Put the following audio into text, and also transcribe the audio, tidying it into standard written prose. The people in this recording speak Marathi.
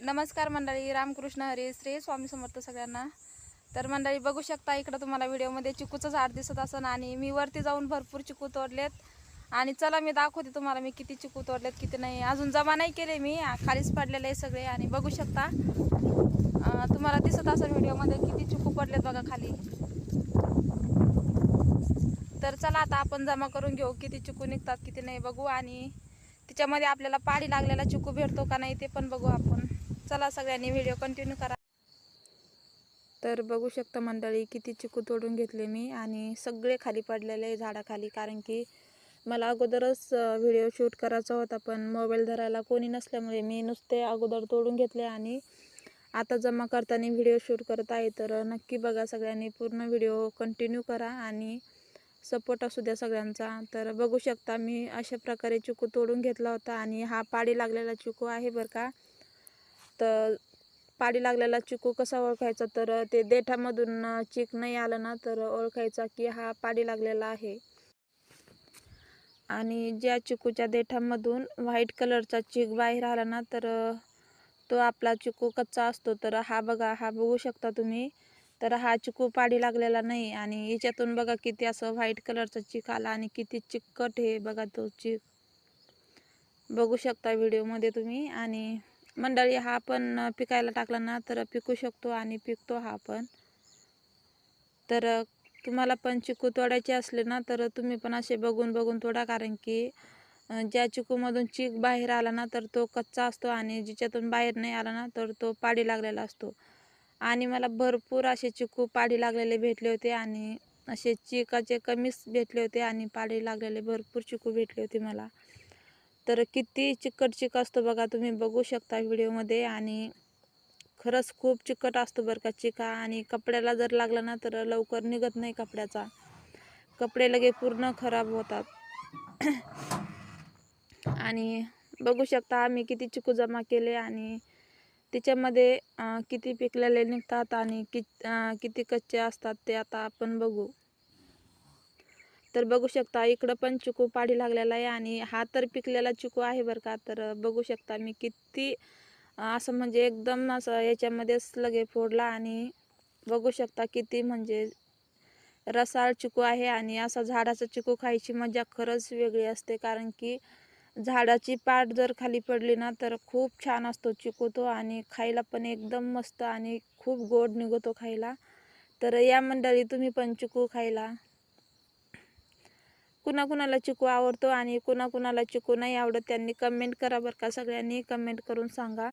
नमस्कार मंडळी, रामकृष्ण हरी, श्री स्वामी समर्थ सगळ्यांना। तर मंडळी बघू शकता, इकडे तुम्हाला व्हिडिओमध्ये चिकूचं झाड दिसत असेल आणि मी वरती जाऊन भरपूर चिकू तोडलेत। आणि चला मी दाखवते तुम्हाला मी किती चिकू तोडलेत किती नाही। अजून जमा नाही केले मी, खालीच पडलेले आहे सगळे। आणि बघू शकता तुम्हाला दिसत असेल व्हिडिओमध्ये किती चिकू पडलेत बघा खाली। तर चला आता आपण जमा करून घेऊ, किती चिकू निघतात किती नाही बघू। आणि त्याच्यामध्ये आपल्याला पाडी लागलेला चिकू भेटतो का नाही ते पण बघू आपण। चला सगळ्यांनी व्हिडिओ कंटिन्यू करा। तर बघू शकता मंडळी, किती चिकू तोडून घेतले मी आणि सगळे खाली पडलेले झाडाखाली। कारण की मला अगोदरच व्हिडिओ शूट करायचा होता, पण मोबाईल धरायला कोणी नसल्यामुळे मी नुसते अगोदर तोडून घेतले आणि आता जमा करताना व्हिडिओ शूट करत आहे। तर नक्की बघा, सगळ्यांनी पूर्ण व्हिडिओ कंटिन्यू करा आणि सपोर्ट असू द्या सगळ्यांचा। तर बघू शकता मी अशा प्रकारे चिकू तोडून घेतला होता आणि हा पाडी लागलेला चिकू आहे बरं का। तर पाडी लागलेला चिकू कसा ओळखायचा, तर ते देठामधून चीक नाही आलं ना तर ओळखायचा की हा पाडी लागलेला आहे। आणि ज्या चिकूच्या देठामधून व्हाईट कलरचा चीक बाहेर आला ना तर तो आपला चिकू कच्चा असतो। तर हा बघा, हा बघू शकता तुम्ही, तर हा चिकू पाडी लागलेला नाही। आणि याच्यातून बघा किती असं व्हाईट कलरचा चीक आला आणि किती चिकट हे बघा तो चीक, बघू शकता व्हिडिओमध्ये तुम्ही। आणि मंडळी हा पण पिकायला टाकला ना तर पिकू शकतो आणि पिकतो हा पण। तर तुम्हाला पण चिकू तोडायचे असले ना तर तुम्ही पण असे बघून बघून तोडा। कारण की ज्या चिकूमधून चीक बाहेर आला ना तर तो कच्चा असतो आणि जिच्यातून बाहेर नाही आला ना तर तो पाडी लागलेला असतो। आणि मला भरपूर असे चिकू पाडी लागलेले भेटले होते आणि असे चिकाचे कमीच भेटले होते आणि पाडी लागलेले भरपूर चिकू भेटले होते मला। तर किती चिकट चीक असतो बघा, तुम्ही बघू शकता व्हिडिओमध्ये। आणि खरंच खूप चिकट असतो बरं का चिका। आणि कपड्याला जर लागला ना तर लवकर निघत नाही कपड्याचा, कपडे लगे पूर्ण खराब होतात। आणि बघू शकता आम्ही किती चिकू जमा केले आणि त्याच्यामध्ये किती पिकलेले निघतात आणि किती कच्चे असतात ते आता आपण बघू। तर बघू शकता इकडं पण चिकू पाडी लागलेला आहे आणि हा तर पिकलेला चिकू आहे बरं का। तर बघू शकता मी किती असं म्हणजे एकदम असं याच्यामध्येच लगे फोडला आणि बघू शकता किती म्हणजे रसाळ चिकू आहे। आणि असा झाडाचा चिकू खायची मजा खरंच वेगळी असते। कारण की झाडाची पाट जर खाली पडली ना तर खूप छान असतो चिकू तो आणि खायला पण एकदम मस्त आणि खूप गोड निघतो खायला। तर या मंडळी तुम्ही पण चिकू खायला। कुणाकुणाला चिकू आवडतो आणि कुणाकुणाला चिकू नाही आवडत, त्यांनी कमेंट करा बरं का, सगळ्यांनी कमेंट करून सांगा।